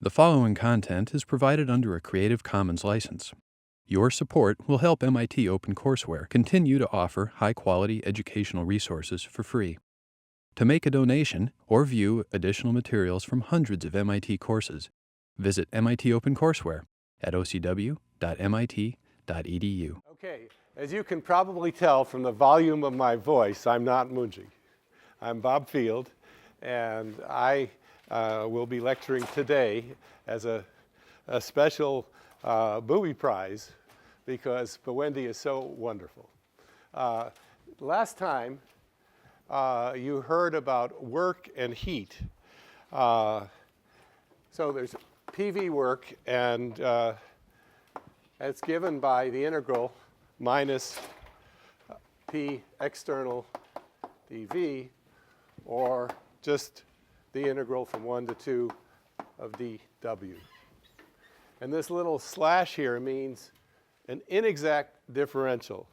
The following content is provided under a Creative Commons license. Your support will help MIT OpenCourseware continue to offer high-quality educational resources for free. To make a donation or view additional materials from hundreds of MIT courses, visit MIT OpenCourseware at ocw.mit.edu. Okay, as you can probably tell from the volume of my voice, I'm not Moungi. I'm Bob Field, and I will be lecturing today as a special booby prize because Bawendi is so wonderful. Last time, you heard about work and heat. So there's PV work, and it's given by the integral minus P external dV, or just the integral from 1 to 2 of dW. And this little slash here means an inexact differential.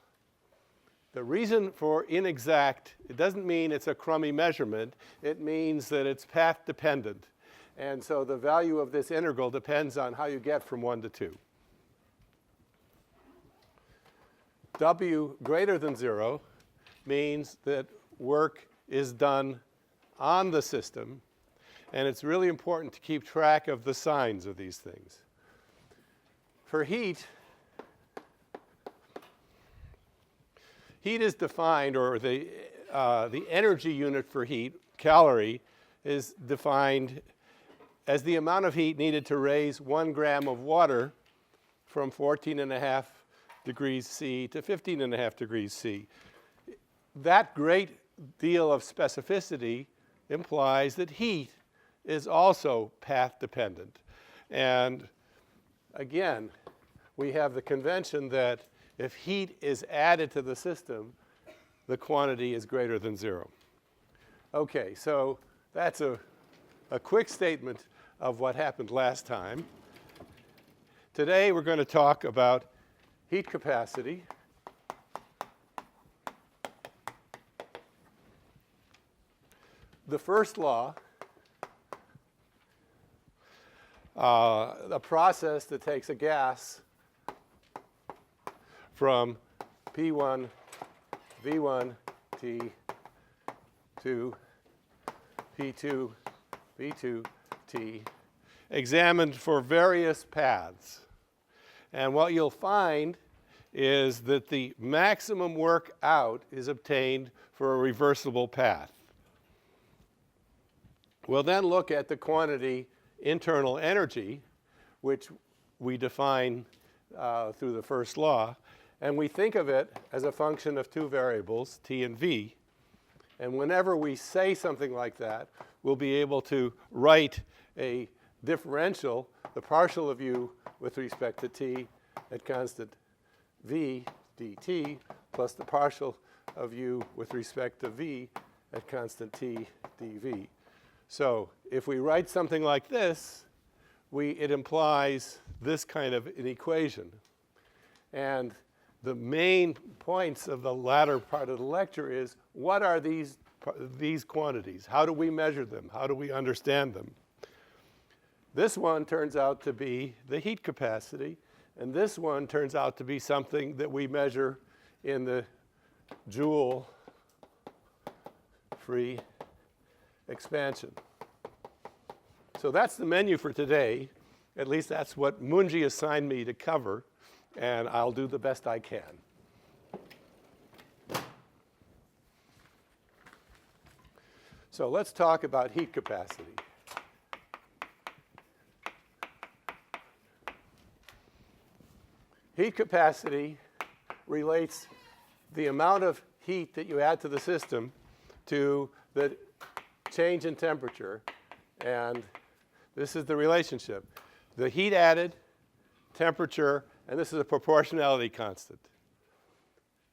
The reason for inexact, it doesn't mean it's a crummy measurement. It means that it's path dependent. And so the value of this integral depends on how you get from 1 to 2. W greater than 0 means that work is done on the system, and it's really important to keep track of the signs of these things. For heat, heat is defined, or the energy unit for heat, calorie, is defined as the amount of heat needed to raise 1 gram of water from 14.5 degrees C to 15.5 degrees C. That great deal of specificity implies that heat is also path dependent. And again, we have the convention that if heat is added to the system, the quantity is greater than 0. Okay, so that's a quick statement of what happened last time. Today we're going to talk about heat capacity. The first law, a process that takes a gas from P1 V1 T to P2 V2 T, examined for various paths. And what you'll find is that the maximum work out is obtained for a reversible path. We'll then look at the quantity internal energy, which we define through the first law, and we think of it as a function of 2 variables, T and V. And whenever we say something like that, we'll be able to write a differential, the partial of u with respect to t at constant v dt, plus the partial of u with respect to v at constant t dv. So if we write something like this, it implies this kind of an equation. And the main points of the latter part of the lecture is, what are these quantities? How do we measure them? How do we understand them? This one turns out to be the heat capacity, and this one turns out to be something that we measure in the Joule free expansion. So that's the menu for today. At least that's what Moungi assigned me to cover, and I'll do the best I can. So let's talk about heat capacity. Heat capacity relates the amount of heat that you add to the system to the change in temperature, and this is the relationship. The heat added, temperature, and this is a proportionality constant.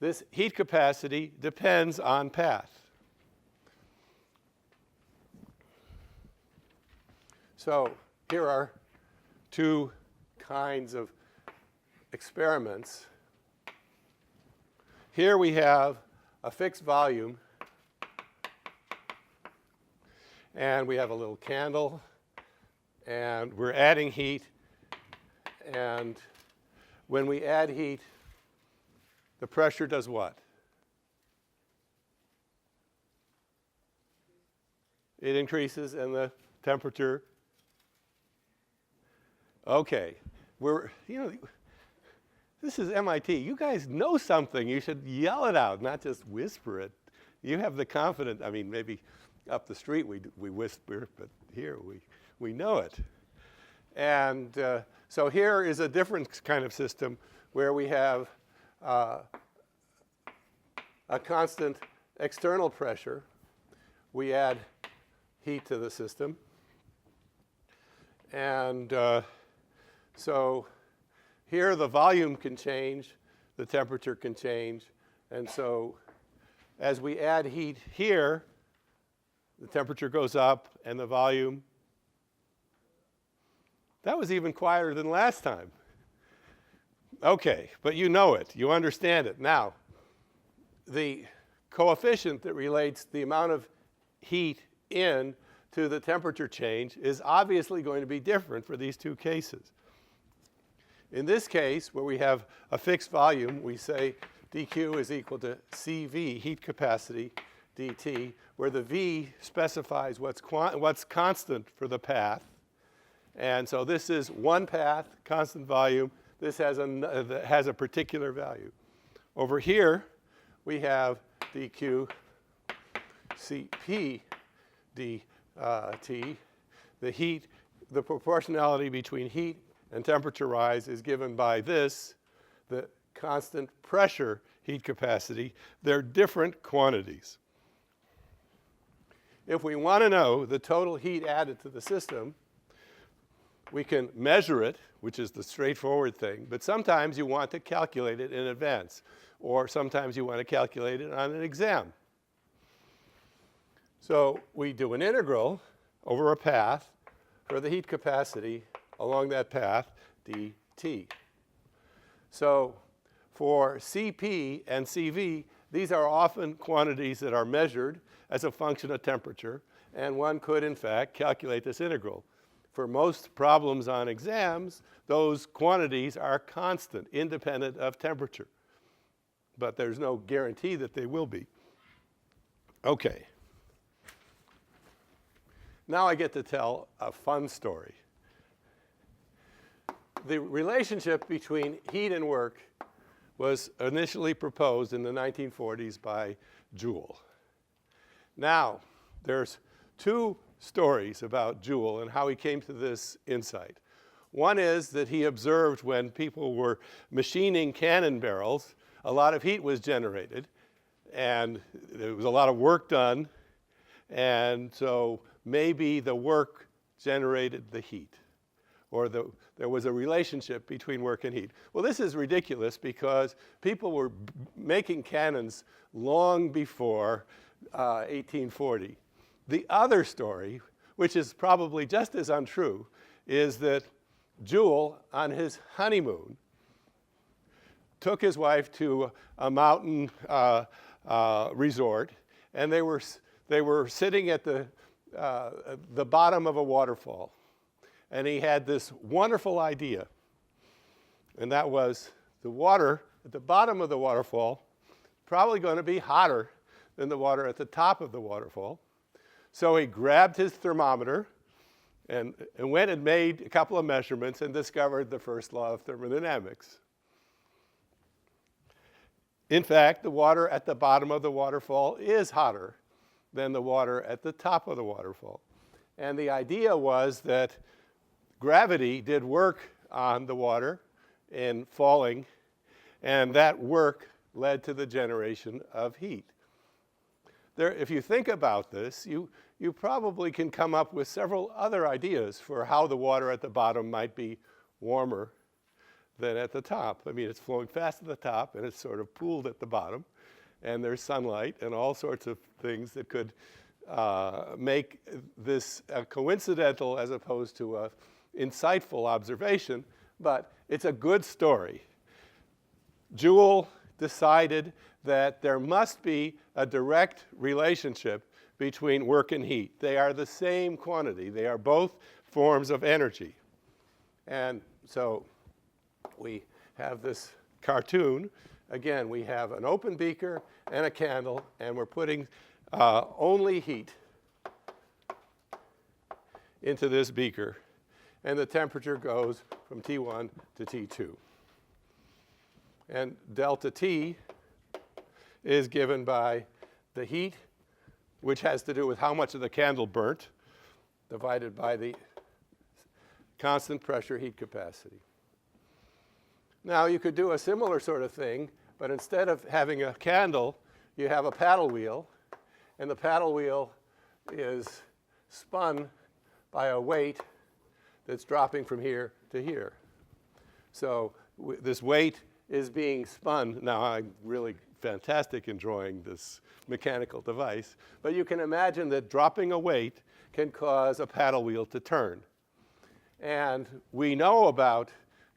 This heat capacity depends on path. So here are 2 kinds of experiments. Here we have a fixed volume, and we have a little candle and we're adding heat. And when we add heat, the pressure does what? It increases, and the temperature. Okay, this is MIT. You guys know something. You should yell it out, not just whisper it. You have the confidence. I mean, maybe up the street we whisper, but here we know it. And so here is a different kind of system where we have a constant external pressure. We add heat to the system. And so here the volume can change, the temperature can change. And so as we add heat here, the temperature goes up and the volume. That was even quieter than last time. Okay, but you know it. You understand it. Now, the coefficient that relates the amount of heat in to the temperature change is obviously going to be different for these two cases. In this case, where we have a fixed volume, we say dq is equal to CV, heat capacity, dt, where the v specifies what's constant for the path. And so this is one path, constant volume. This has a particular value. Over here, we have dq Cp dt. The heat, the proportionality between heat and temperature rise is given by this, the constant pressure heat capacity. They're different quantities. If we want to know the total heat added to the system, we can measure it, which is the straightforward thing, but sometimes you want to calculate it in advance, or sometimes you want to calculate it on an exam. So we do an integral over a path for the heat capacity along that path, dt. So for Cp and Cv, these are often quantities that are measured as a function of temperature, and one could, in fact, calculate this integral. For most problems on exams, those quantities are constant, independent of temperature. But there's no guarantee that they will be. Okay. Now I get to tell a fun story. The relationship between heat and work was initially proposed in the 1940s by Jules. Now, there's two stories about Jules and how he came to this insight. One is that he observed when people were machining cannon barrels, a lot of heat was generated, and there was a lot of work done, and so maybe the work generated the heat, or there was a relationship between work and heat. Well, this is ridiculous because people were making cannons long before 1840. The other story, which is probably just as untrue, is that Jules, on his honeymoon, took his wife to a mountain resort, and they were sitting at the bottom of a waterfall. And he had this wonderful idea, and that was the water at the bottom of the waterfall probably going to be hotter than the water at the top of the waterfall. So he grabbed his thermometer and went and made a couple of measurements and discovered the first law of thermodynamics. In fact, the water at the bottom of the waterfall is hotter than the water at the top of the waterfall. And the idea was that gravity did work on the water in falling, and that work led to the generation of heat. If you think about this, you probably can come up with several other ideas for how the water at the bottom might be warmer than at the top. I mean, it's flowing fast at the top, and it's sort of pooled at the bottom, and there's sunlight and all sorts of things that could make this coincidental as opposed to a insightful observation, but it's a good story. Jules decided that there must be a direct relationship between work and heat. They are the same quantity. They are both forms of energy. And so we have this cartoon. Again, we have an open beaker and a candle, and we're putting only heat into this beaker, and the temperature goes from T1 to T2. And delta T is given by the heat, which has to do with how much of the candle burnt, divided by the constant pressure heat capacity. Now, you could do a similar sort of thing, but instead of having a candle, you have a paddle wheel, and the paddle wheel is spun by a weight that's dropping from here to here. So this weight is being spun. Now, I'm really fantastic in drawing this mechanical device, but you can imagine that dropping a weight can cause a paddle wheel to turn. And we know about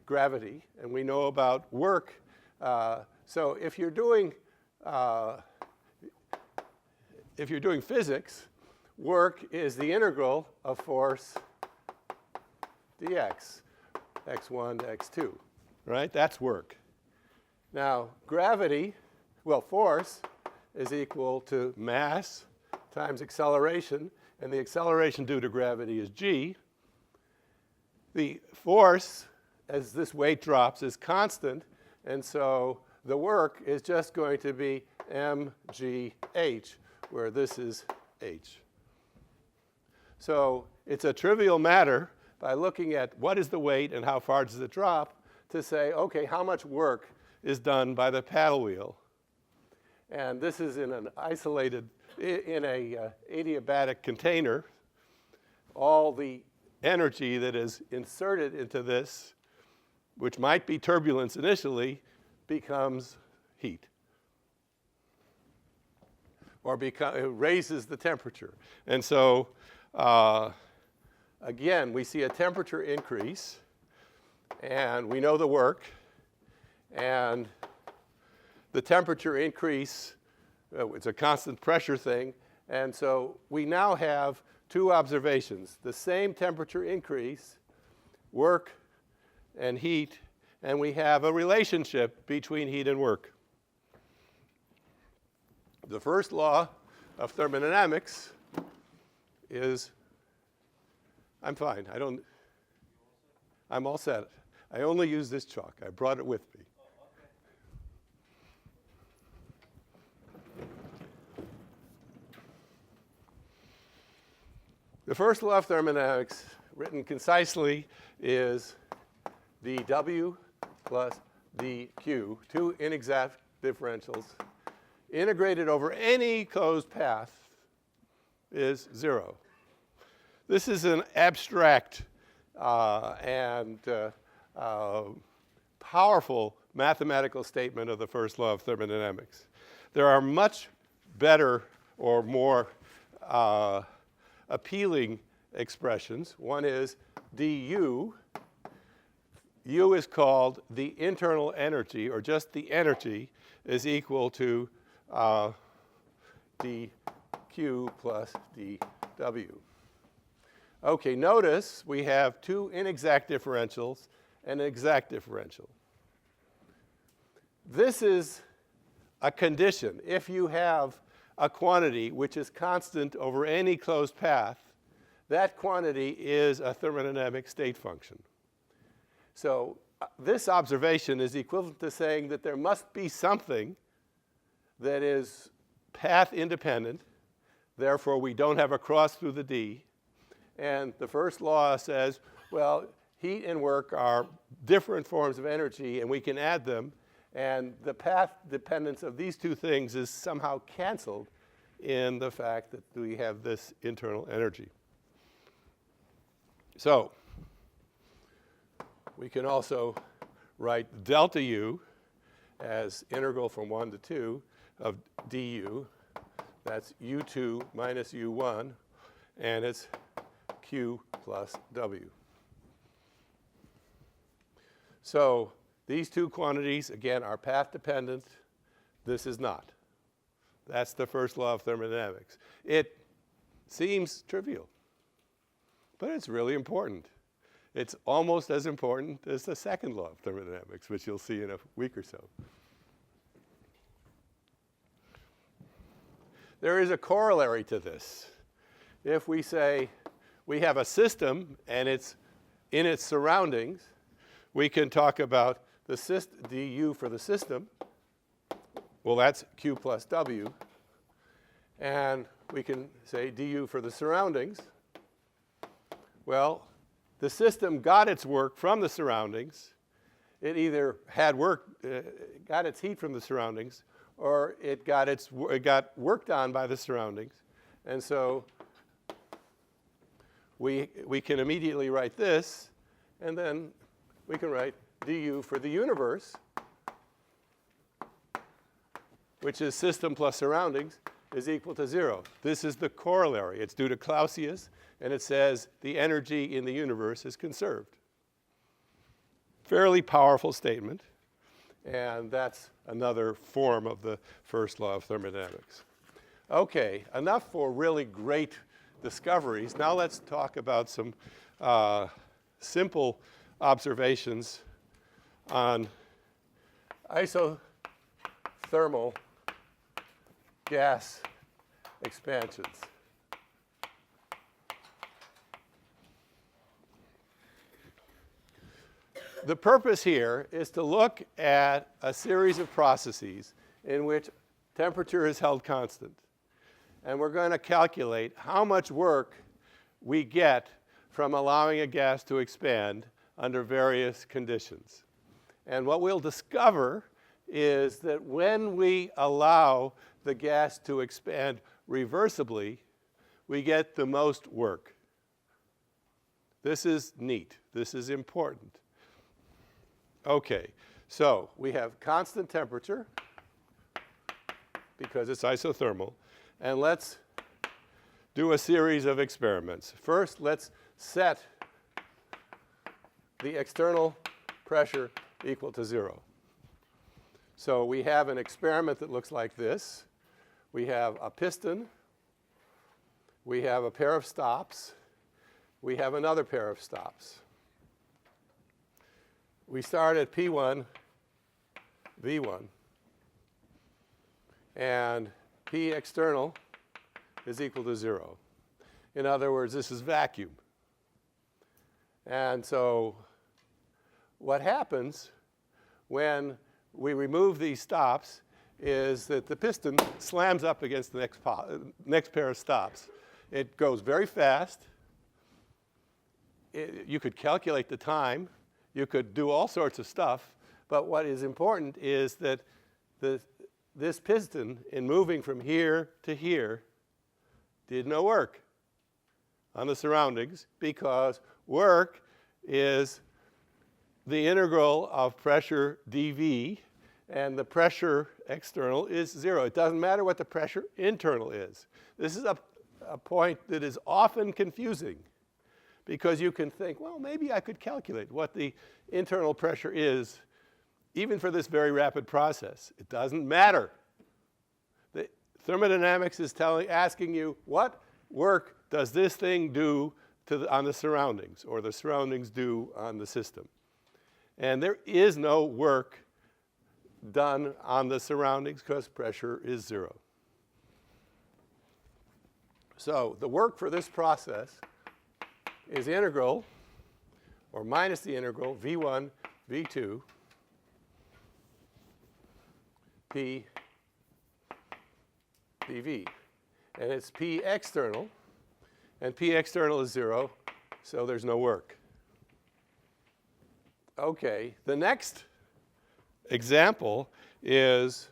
gravity, and we know about work. So if you're doing physics, work is the integral of force dx, x1 to x2, right? That's work. Now, gravity, well, force is equal to mass times acceleration, and the acceleration due to gravity is g. The force, as this weight drops, is constant, and so the work is just going to be mgh, where this is h. So it's a trivial matter by looking at what is the weight and how far does it drop to say, okay, how much work is done by the paddle wheel. And this is in an isolated, in a adiabatic container. All the energy that is inserted into this, which might be turbulence initially, becomes heat. Or it raises the temperature. And so, again, we see a temperature increase, and we know the work. And the temperature increase, it's a constant pressure thing. And so we now have two observations. The same temperature increase, work and heat, and we have a relationship between heat and work. The first law of thermodynamics is, I'm fine. I'm all set. I only use this chalk. I brought it with me. The first law of thermodynamics, written concisely, is dW plus dQ, two inexact differentials, integrated over any closed path is 0. This is an abstract and powerful mathematical statement of the first law of thermodynamics. There are much better or more appealing expressions. One is du. U is called the internal energy, or just the energy, is equal to dq plus dw. Okay, notice we have two inexact differentials and an exact differential. This is a condition. If you have a quantity which is constant over any closed path, that quantity is a thermodynamic state function. So this observation is equivalent to saying that there must be something that is path independent, therefore we don't have a cross through the D. And the first law says, well, heat and work are different forms of energy, and we can add them, and the path dependence of these two things is somehow canceled in the fact that we have this internal energy. So we can also write delta U as integral from 1 to 2 of du. That's U2 minus U1, and it's Q plus W. So these two quantities, again, are path dependent. This is not. That's the first law of thermodynamics. It seems trivial. but it's really important. It's almost as important as the second law of thermodynamics, which you'll see in a week or so. There is a corollary to this. If we say we have a system and it's in its surroundings, we can talk about the du for the system. Well, that's Q plus W. And we can say du for the surroundings. Well, the system got its work from the surroundings. It either had got its heat from the surroundings, or it got worked on by the surroundings. And so we can immediately write this, and then we can write du for the universe, which is system plus surroundings, is equal to 0. This is the corollary. It's due to Clausius, and it says the energy in the universe is conserved. Fairly powerful statement, and that's another form of the first law of thermodynamics. Okay, enough for really great discoveries. Now let's talk about some simple observations on isothermal gas expansions. The purpose here is to look at a series of processes in which temperature is held constant. And we're going to calculate how much work we get from allowing a gas to expand under various conditions. And what we'll discover is that when we allow the gas to expand reversibly, we get the most work. This is neat. This is important. Okay, so we have constant temperature because it's isothermal. And let's do a series of experiments. First, let's set the external pressure equal to 0. So we have an experiment that looks like this. We have a piston. We have a pair of stops. We have another pair of stops. We start at P1, V1. And P external is equal to 0. In other words, this is vacuum. And so what happens when we remove these stops is that the piston slams up against the next pair of stops. It goes very fast. You could calculate the time. You could do all sorts of stuff. But what is important is that this piston, in moving from here to here, did no work on the surroundings because work is the integral of pressure dV, and the pressure external is 0. It doesn't matter what the pressure internal is. This is a point that is often confusing because you can think, well, maybe I could calculate what the internal pressure is even for this very rapid process. It doesn't matter. The thermodynamics is asking you, what work does this thing do on the surroundings, or the surroundings do on the system? And there is no work done on the surroundings because pressure is 0. So the work for this process is integral, or minus the integral, V1, V2, P dV. And it's P external, and P external is 0, so there's no work. Okay, the next example is,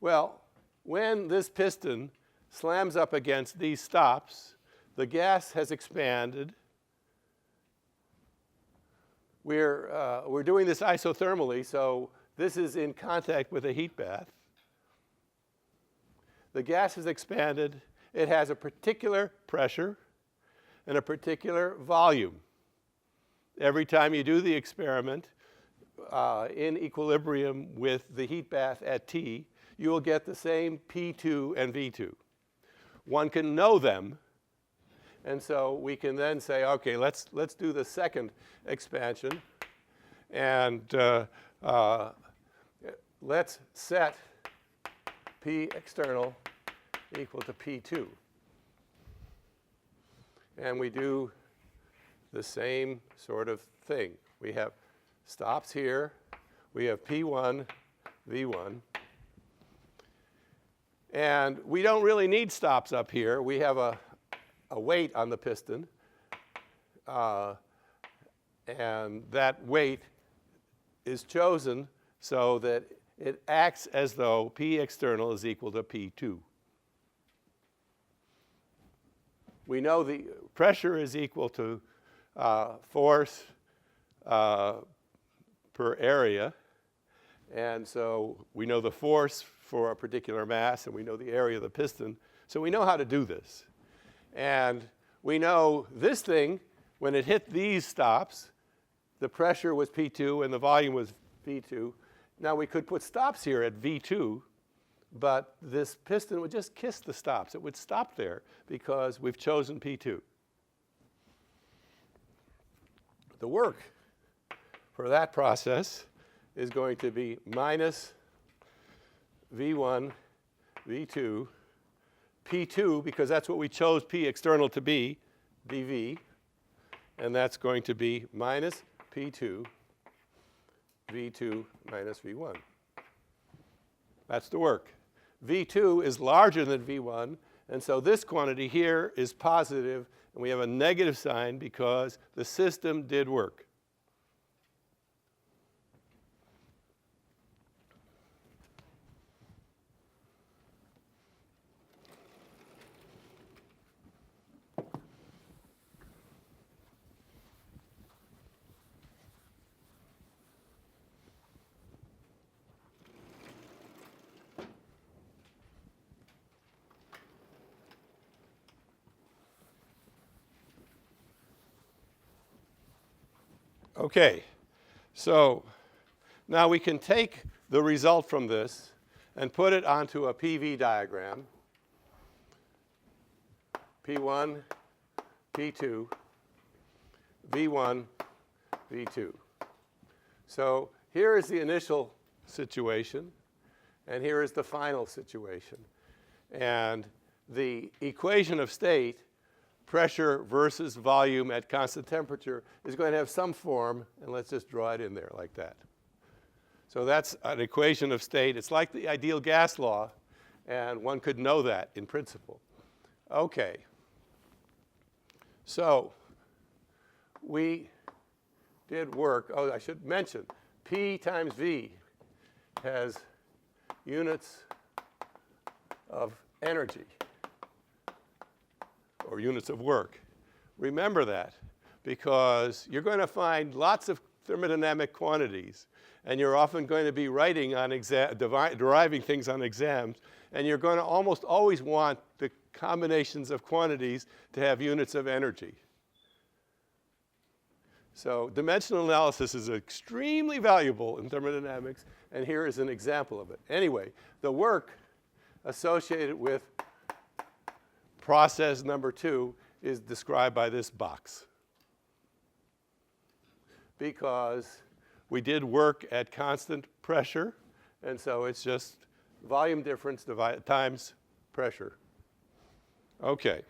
well, when this piston slams up against these stops, the gas has expanded. We're doing this isothermally, so this is in contact with a heat bath. The gas has expanded. It has a particular pressure and a particular volume. Every time you do the experiment in equilibrium with the heat bath at T, you will get the same P2 and V2. One can know them And so we can then say, OK, let's do the second expansion. And let's set P external equal to P2. And we do the same sort of thing. We have stops here. We have P1, V1. And we don't really need stops up here. We have a weight on the piston. And that weight is chosen so that it acts as though P external is equal to P2. We know the pressure is equal to force per area. And so we know the force for a particular mass, and we know the area of the piston. So we know how to do this. And we know this thing, when it hit these stops, the pressure was P2 and the volume was V2. Now we could put stops here at V2, but this piston would just kiss the stops. It would stop there because we've chosen P2. The work for that process is going to be minus V1, V2, P2, because that's what we chose P external to be, dV. And that's going to be minus P2, V2 minus V1. That's the work. V2 is larger than V1, and so this quantity here is positive, and we have a negative sign because the system did work. OK, so now we can take the result from this and put it onto a PV diagram. P1, P2, V1, V2. So here is the initial situation, and here is the final situation. And the equation of state, pressure versus volume at constant temperature, is going to have some form, and let's just draw it in there like that. So that's an equation of state. It's like the ideal gas law, and one could know that in principle. OK. So we did work. Oh, I should mention, P times V has units of energy, or units of work. Remember that, because you're going to find lots of thermodynamic quantities, and you're often going to be writing on deriving things on exams, and you're going to almost always want the combinations of quantities to have units of energy. So dimensional analysis is extremely valuable in thermodynamics, and here is an example of it. Anyway, the work associated with process number 2 is described by this box, because we did work at constant pressure, and so it's just volume difference times pressure. OK.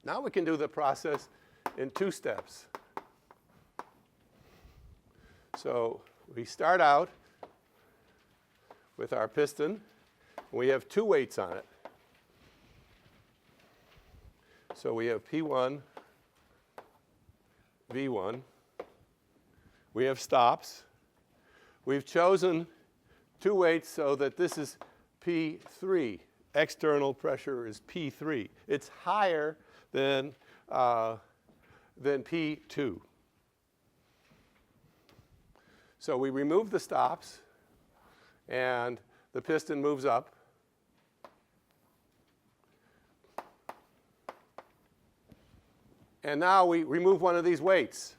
Now we can do the process in 2 steps. So we start out with our piston. We have 2 weights on it. So we have P1, V1. We have stops. We've chosen 2 weights so that this is P3. External pressure is P3. It's higher than P2. So we remove the stops, and the piston moves up. And now we remove one of these weights.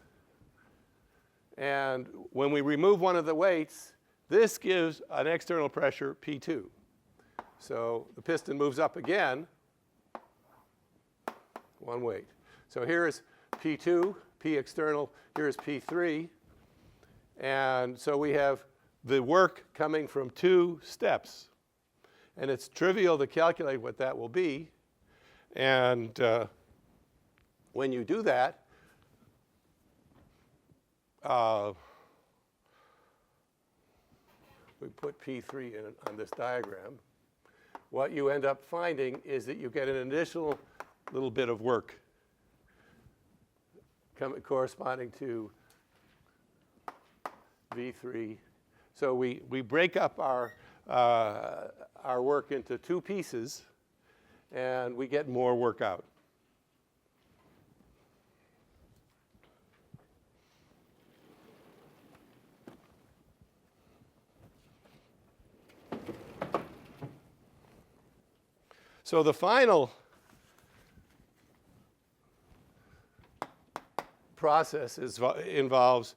And when we remove one of the weights, this gives an external pressure, P2. So the piston moves up again, one weight. So here is P2, P external, here is P3. And so we have the work coming from 2 steps. And it's trivial to calculate what that will be. And when you do that, we put P3 in on this diagram. What you end up finding is that you get an additional little bit of work corresponding to V3. So we break up our work into 2 pieces, and we get more work out. So the final process involves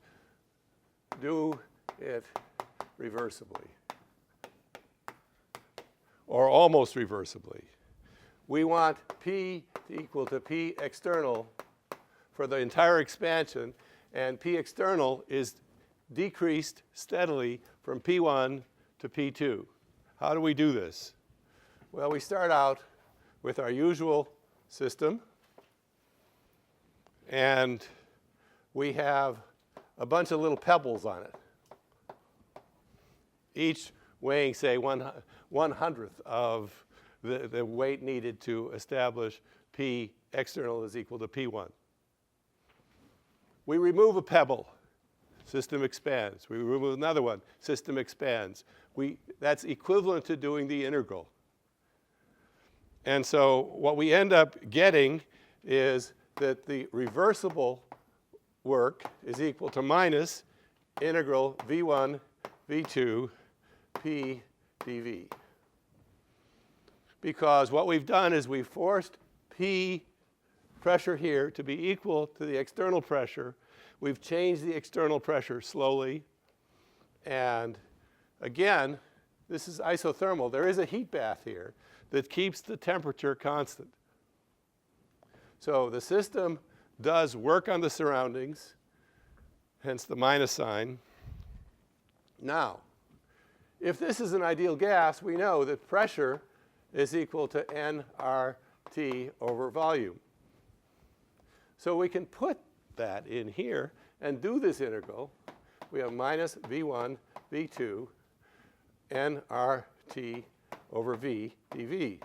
do it reversibly, or almost reversibly. We want P equal to P external for the entire expansion, and P external is decreased steadily from P1 to P2. How do we do this? Well, we start out with our usual system, and we have a bunch of little pebbles on it, each weighing, say, 1/100th of the weight needed to establish P external is equal to P1. We remove a pebble, system expands. We remove another one, system expands. That's equivalent to doing the integral. And so what we end up getting is that the reversible work is equal to minus integral V1, V2, P dV. Because what we've done is we've forced P pressure here to be equal to the external pressure. We've changed the external pressure slowly. And again, this is isothermal. There is a heat bath here that keeps the temperature constant. So the system does work on the surroundings, hence the minus sign. Now, if this is an ideal gas, we know that pressure is equal to nRT over volume. So we can put that in here and do this integral. We have minus V1, V2, nRT over V dV.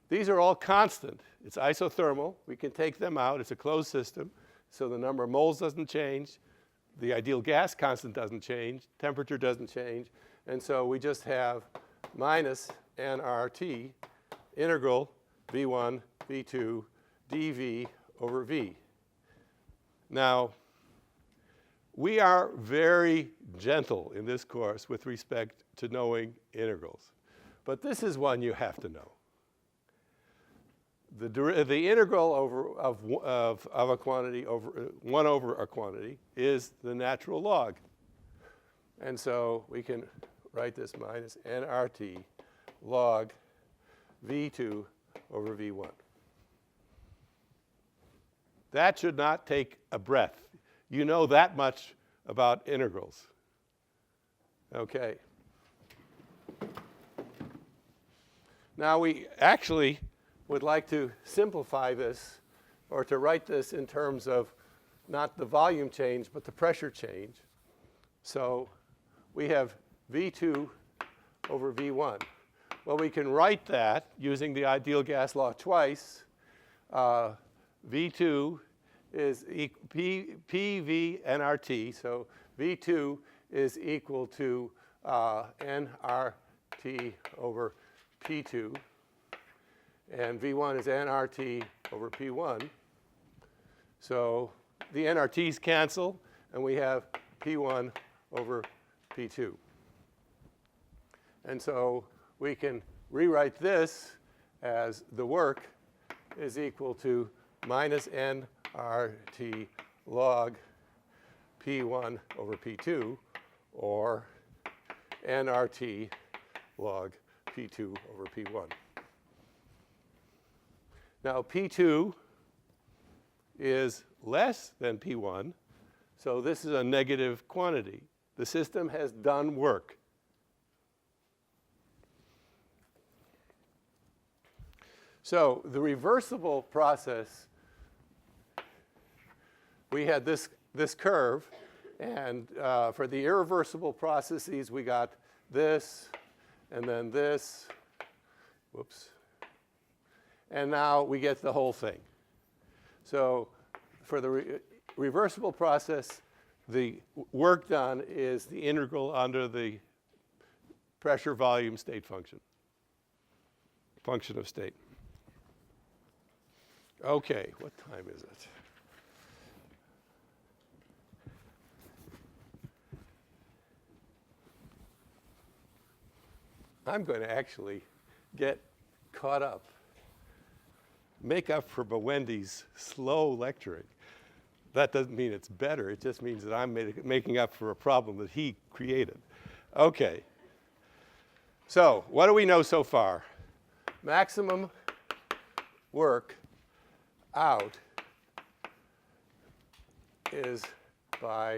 These are all constant. It's isothermal. We can take them out. It's a closed system, so the number of moles doesn't change. The ideal gas constant doesn't change. Temperature doesn't change. And so we just have minus nRT integral V1, V2, dV over V. Now, we are very gentle in this course with respect to knowing integrals. But this is one you have to know. The integral of a quantity over 1 over a quantity is the natural log. And so we can write this minus nRT log V2 over V1. That should not take a breath. You know that much about integrals. Okay. Now we actually would like to simplify this, or to write this in terms of not the volume change, but the pressure change. So we have V2 over V1. Well, we can write that using the ideal gas law twice. V2 is PV nRT, so V2 is equal to nRT over P2, and V1 is nRT over P1. So the nRTs cancel, and we have P1 over P2. And so we can rewrite this as the work is equal to minus nRT log P1 over P2, or nRT log P2 over P1. Now P2 is less than P1, so this is a negative quantity. The system has done work. So the reversible process, we had this curve, and for the irreversible processes, we got this, and then this, whoops, and now we get the whole thing. So for the reversible process, the work done is the integral under the pressure volume state function of state. Okay, what time is it? I'm going to actually get caught up, make up for Bawendi's slow lecturing. That doesn't mean it's better. It just means that I'm making up for a problem that he created. Okay. So what do we know so far? Maximum work out is by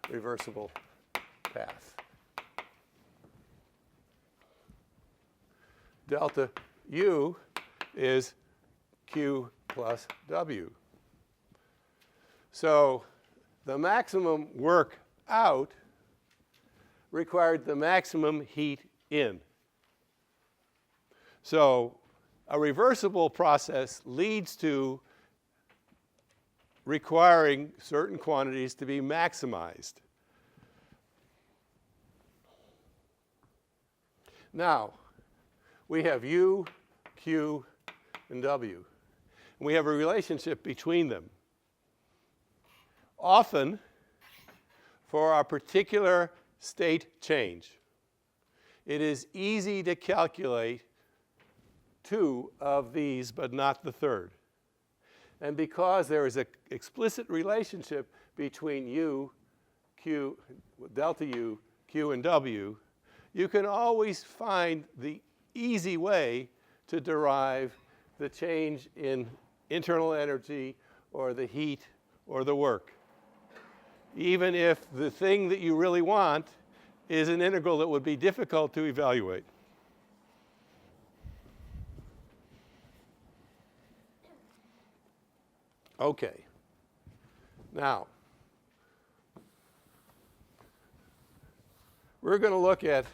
reversible path. Delta U is Q plus W. So the maximum work out required the maximum heat in. So a reversible process leads to requiring certain quantities to be maximized. Now, we have U, Q, and W. And we have a relationship between them. Often, for our particular state change, it is easy to calculate two of these, but not the third. And because there is an explicit relationship between U, Q, delta U, Q, and W, you can always find the easy way to derive the change in internal energy or the heat or the work, even if the thing that you really want is an integral that would be difficult to evaluate. Okay. Now, we're going to look at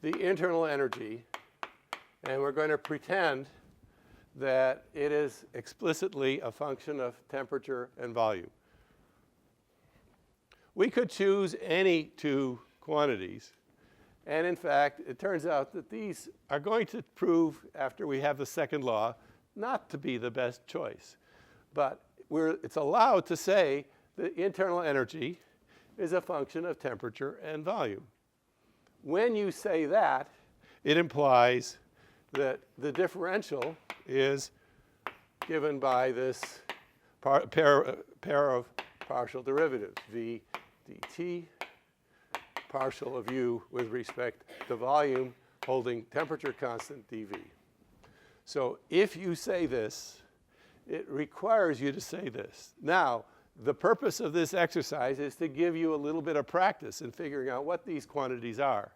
the internal energy, and we're going to pretend that it is explicitly a function of temperature and volume. We could choose any two quantities, and in fact, it turns out that these are going to prove, after we have the second law, not to be the best choice. But it's allowed to say that internal energy is a function of temperature and volume. When you say that, it implies that the differential is given by this pair of partial derivatives, v dt, partial of u with respect to volume holding temperature constant dv. So if you say this, it requires you to say this. Now, the purpose of this exercise is to give you a little bit of practice in figuring out what these quantities are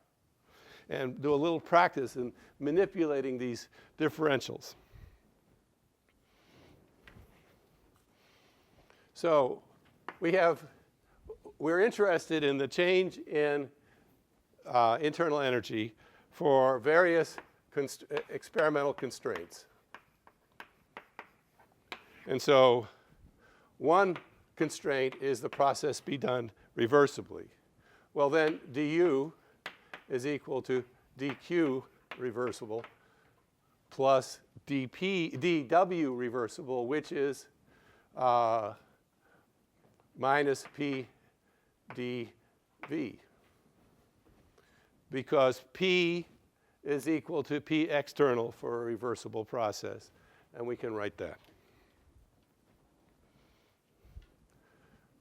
and do a little practice in manipulating these differentials. So we're interested in the change in internal energy for various experimental constraints. And so one constraint is the process be done reversibly. Well, then du is equal to dq reversible plus dw reversible, which is minus p dv. Because p is equal to p external for a reversible process, and we can write that.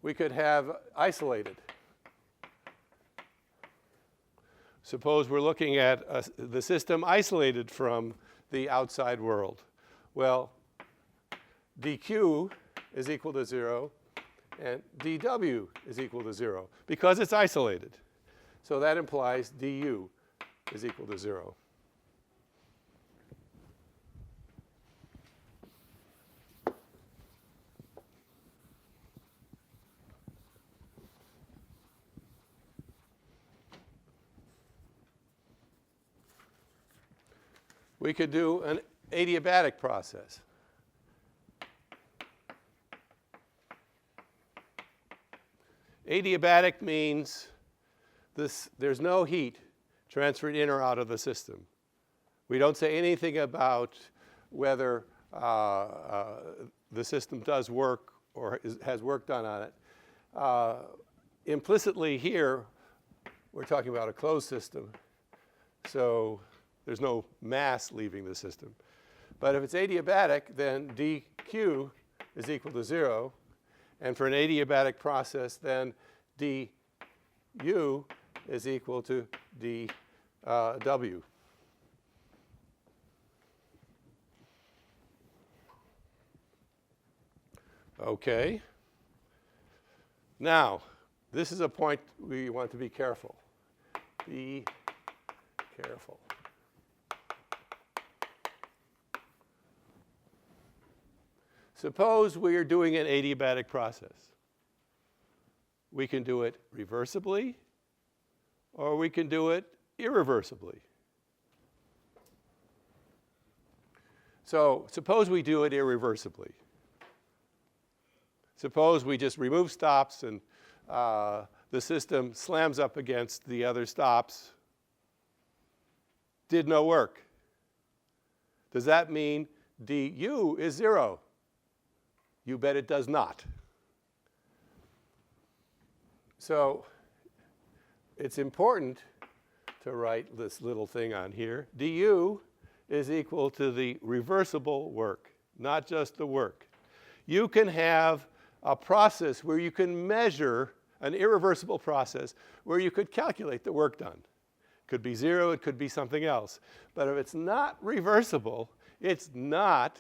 We could have isolated. Suppose we're looking at the system isolated from the outside world. Well, dq is equal to 0, and dw is equal to 0, because it's isolated. So that implies du is equal to 0. We could do an adiabatic process. Adiabatic means there's no heat transferred in or out of the system. We don't say anything about whether the system does work or has work done on it. Implicitly here, we're talking about a closed system, so there's no mass leaving the system. But if it's adiabatic, then dq is equal to 0. And for an adiabatic process, then du is equal to dw. Okay. Now, this is a point we want to be careful. Be careful. Suppose we are doing an adiabatic process. We can do it reversibly, or we can do it irreversibly. So suppose we do it irreversibly. Suppose we just remove stops and the system slams up against the other stops. Did no work. Does that mean du is 0? You bet it does not. So it's important to write this little thing on here. du is equal to the reversible work, not just the work. You can have a process where you can measure, an irreversible process, where you could calculate the work done. It could be 0, it could be something else. But if it's not reversible, it's not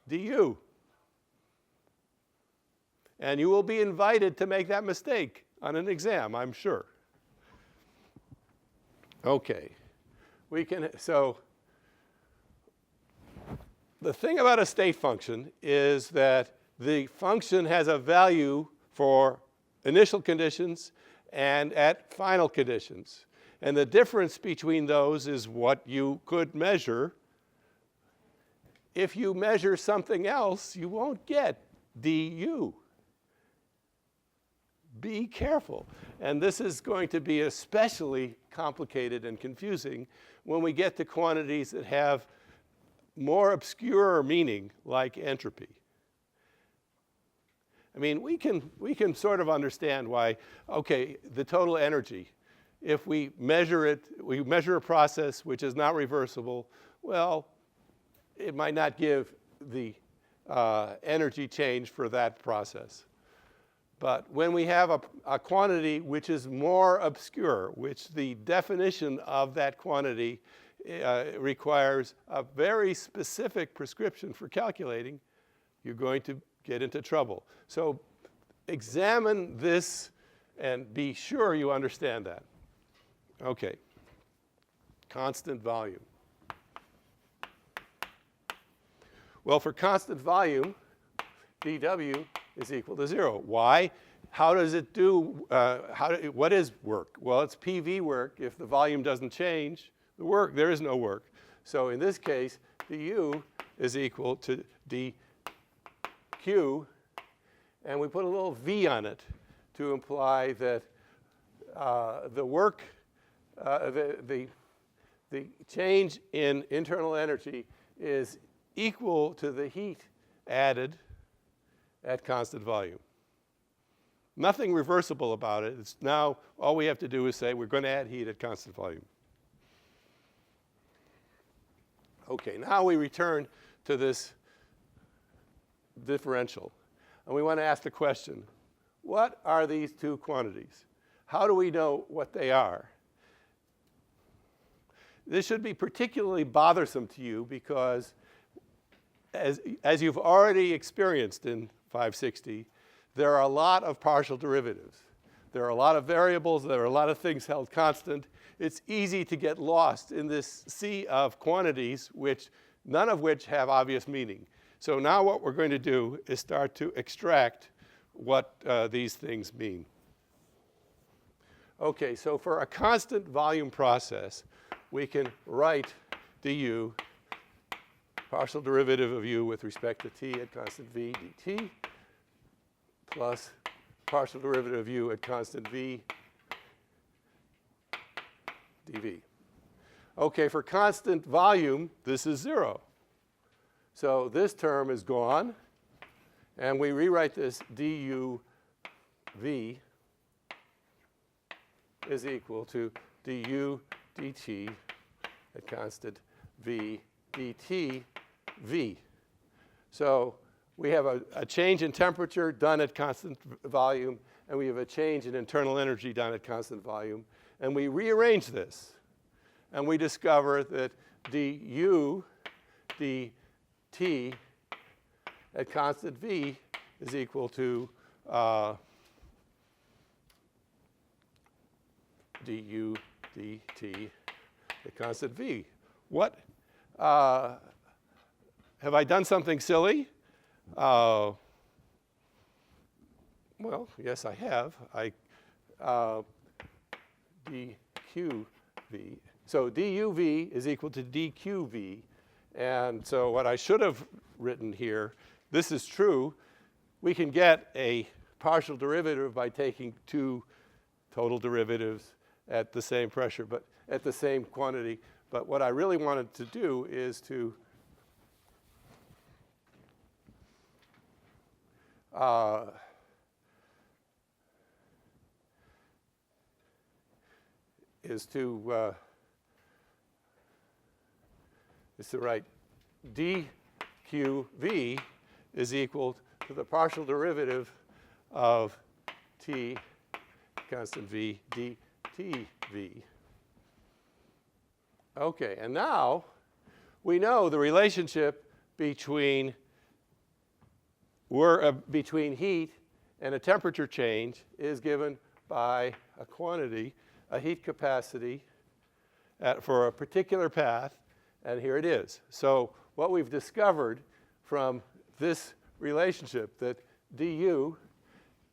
du. And you will be invited to make that mistake on an exam, I'm sure. Okay. So the thing about a state function is that the function has a value for initial conditions and at final conditions. And the difference between those is what you could measure. If you measure something else, you won't get du. Be careful. And this is going to be especially complicated and confusing when we get to quantities that have more obscure meaning, like entropy. I mean, we can sort of understand why, okay, the total energy, if we measure it, we measure a process which is not reversible, well, it might not give the energy change for that process. But when we have a quantity which is more obscure, which the definition of that quantity requires a very specific prescription for calculating, you're going to get into trouble. So examine this and be sure you understand that. Okay. Constant volume. Well, for constant volume, dw is equal to 0. Why? How does it do, what is work? Well, it's PV work. If the volume doesn't change, there is no work. So in this case, du is equal to dq, and we put a little v on it to imply that the work, the change in internal energy is equal to the heat added at constant volume. Nothing reversible about it. It's now all we have to do is say we're going to add heat at constant volume. Okay, now we return to this differential. And we want to ask the question, what are these two quantities? How do we know what they are? This should be particularly bothersome to you because as you've already experienced in 560, there are a lot of partial derivatives. There are a lot of variables. There are a lot of things held constant. It's easy to get lost in this sea of quantities, none of which have obvious meaning. So now what we're going to do is start to extract what these things mean. OK, so for a constant volume process, we can write du, partial derivative of u with respect to t at constant v dt, plus partial derivative of u at constant v dv. OK, for constant volume, this is 0. So this term is gone. And we rewrite this du v is equal to du dt at constant v dt v. So we have a change in temperature done at constant volume, and we have a change in internal energy done at constant volume. And we rearrange this, and we discover that du dt at constant v is equal to du dt at constant v. What? Have I done something silly? Well, yes, I have. dqv. So duv is equal to dqv. And so what I should have written here, this is true. We can get a partial derivative by taking two total derivatives at the same pressure, but at the same quantity. But what I really wanted to do is to write dqv is equal to the partial derivative of t constant v dtv. OK, and now we know the relationship between heat and a temperature change is given by a quantity, a heat capacity for a particular path, and here it is. So what we've discovered from this relationship, that du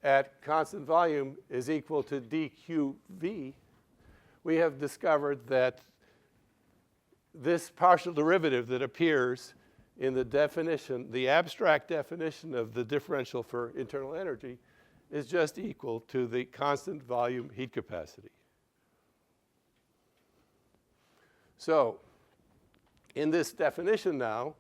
at constant volume is equal to dqv, we have discovered that this partial derivative that appears in the definition, the abstract definition of the differential for internal energy, is just equal to the constant volume heat capacity. So in this definition now,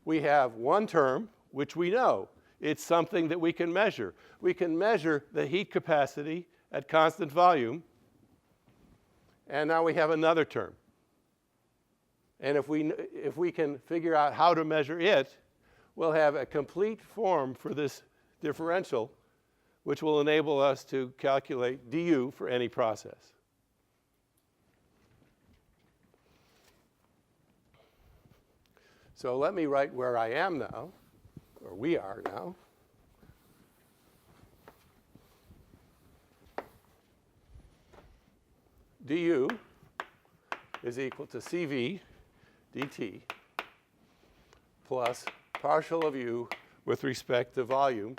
we have one term, which we know. It's something that we can measure. We can measure the heat capacity at constant volume. And now we have another term. And if we can figure out how to measure it, we'll have a complete form for this differential, which will enable us to calculate du for any process. So let me write where I am now, or we are now. Du is equal to Cv dt plus partial of u with respect to volume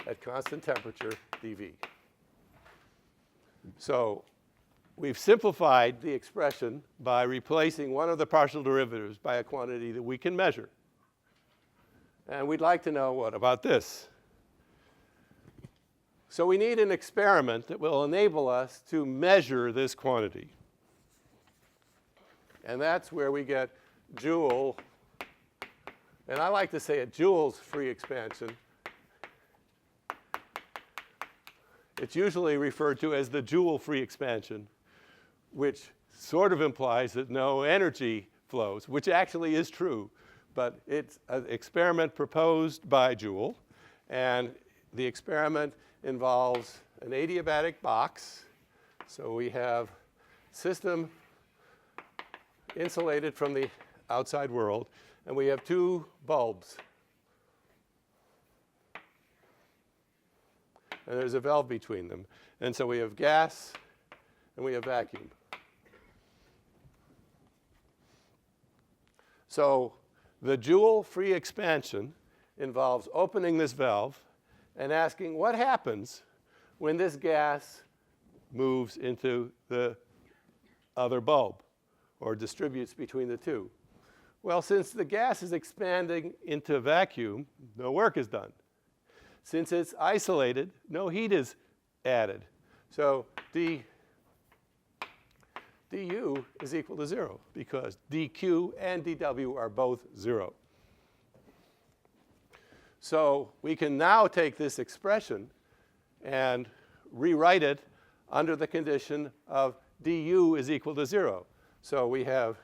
at constant temperature dV. So we've simplified the expression by replacing one of the partial derivatives by a quantity that we can measure. And we'd like to know, what about this? So we need an experiment that will enable us to measure this quantity. And that's where we get Joule, and I like to say it Joule's free expansion. It's usually referred to as the Joule free expansion, which sort of implies that no energy flows, which actually is true. But it's an experiment proposed by Joule. And the experiment involves an adiabatic box. So we have system insulated from the outside world. And we have two bulbs, and there's a valve between them. And so we have gas and we have vacuum. So the Joule free expansion involves opening this valve and asking what happens when this gas moves into the other bulb or distributes between the two. Well, since the gas is expanding into vacuum, no work is done. Since it's isolated, no heat is added. So du is equal to 0 because dq and dw are both 0. So we can now take this expression and rewrite it under the condition of du is equal to 0. So we have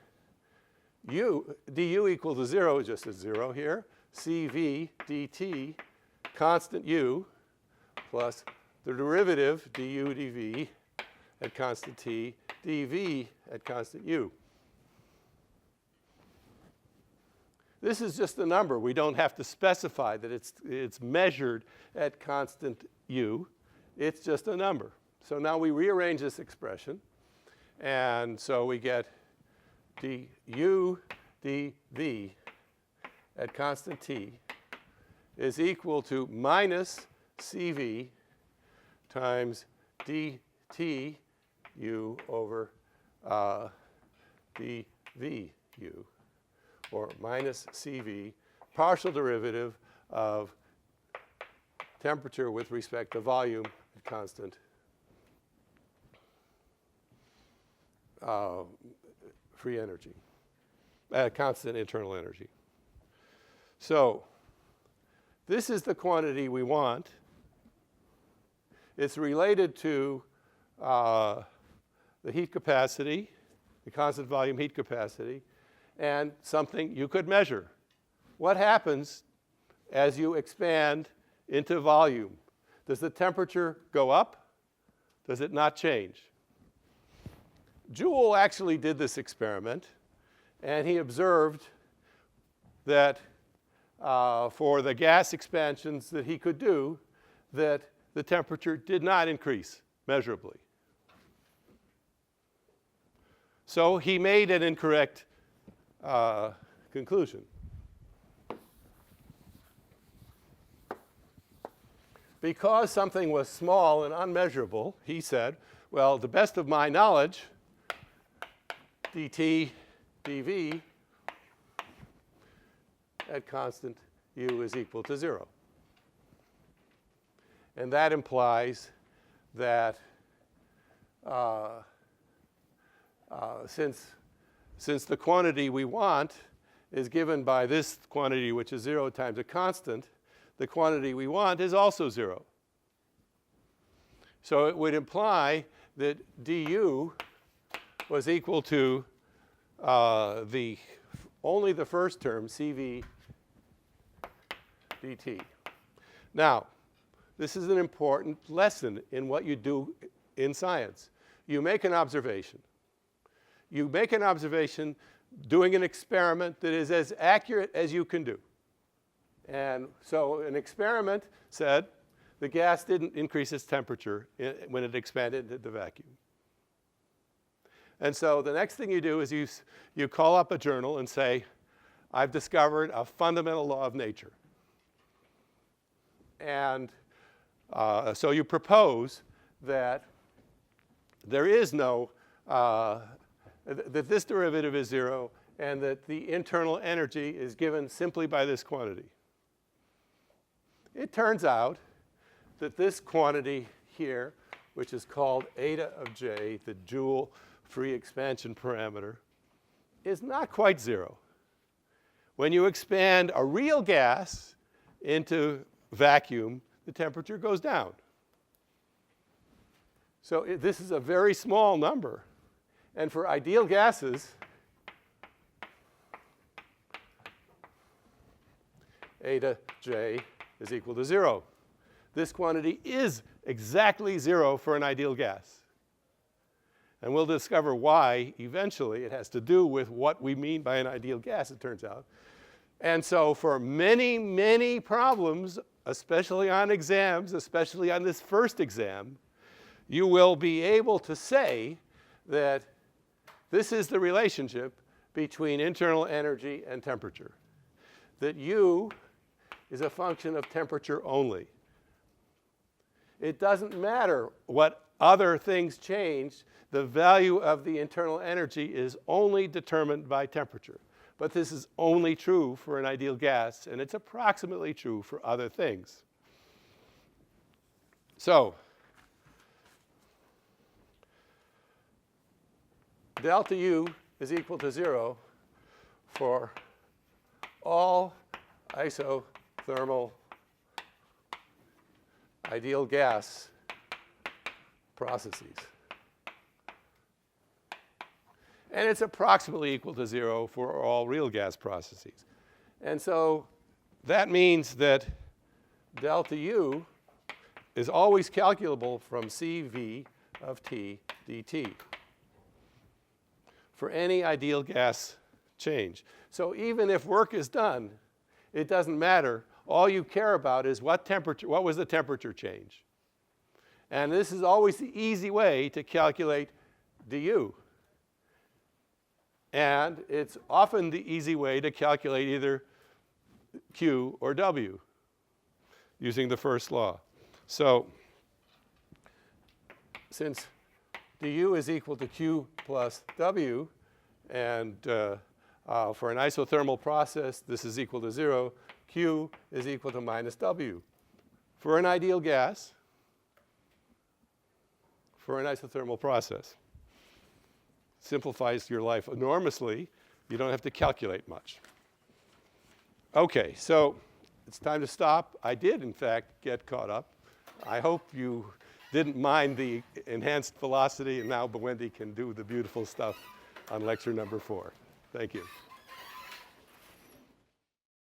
du equal to 0 is just a 0 here. Cv dt, constant u, plus the derivative du dv at constant t, dv at constant u. This is just a number. We don't have to specify that it's measured at constant u. It's just a number. So now we rearrange this expression. And so we get du dv at constant t is equal to minus Cv times dt u over dvu, or minus Cv, partial derivative of temperature with respect to volume at constant free energy, constant internal energy. So this is the quantity we want. It's related to the heat capacity, the constant volume heat capacity, and something you could measure. What happens as you expand into volume? Does the temperature go up? Does it not change? Joule actually did this experiment, and he observed that for the gas expansions that he could do, that the temperature did not increase measurably. So he made an incorrect conclusion. Because something was small and unmeasurable, he said, well, the best of my knowledge, dt dv at constant u is equal to 0. And that implies that since the quantity we want is given by this quantity, which is 0 times a constant, the quantity we want is also 0. So it would imply that du was equal to only the first term, Cv dt. Now, this is an important lesson in what you do in science. You make an observation. You make an observation doing an experiment that is as accurate as you can do. And so an experiment said the gas didn't increase its temperature when it expanded into the vacuum. And so the next thing you do is you call up a journal and say, I've discovered a fundamental law of nature. And so you propose that there is no, that this derivative is 0 and that the internal energy is given simply by this quantity. It turns out that this quantity here, which is called eta of J, the Joule free expansion parameter, is not quite 0. When you expand a real gas into vacuum, the temperature goes down. So this is a very small number. And for ideal gases, eta J is equal to 0. This quantity is exactly 0 for an ideal gas. And we'll discover why eventually. It has to do with what we mean by an ideal gas, it turns out. And so for many, many problems especially on exams, especially on this first exam, you will be able to say that this is the relationship between internal energy and temperature. That U is a function of temperature only. It doesn't matter what other things change. The value of the internal energy is only determined by temperature. But this is only true for an ideal gas, and it's approximately true for other things. So, delta U is equal to 0 for all isothermal ideal gas processes. And it's approximately equal to 0 for all real gas processes. And so that means that delta U is always calculable from CV of T dt for any ideal gas change. So even if work is done, it doesn't matter. All you care about is what was the temperature change. And this is always the easy way to calculate du. And it's often the easy way to calculate either Q or W using the first law. So since du is equal to Q plus W, and for an isothermal process, this is equal to 0, Q is equal to minus W. For an ideal gas, for an isothermal process. Simplifies your life enormously. You don't have to calculate much. OK, so it's time to stop. I did, in fact, get caught up. I hope you didn't mind the enhanced velocity, and now Bawendi can do the beautiful stuff on lecture number 4. Thank you.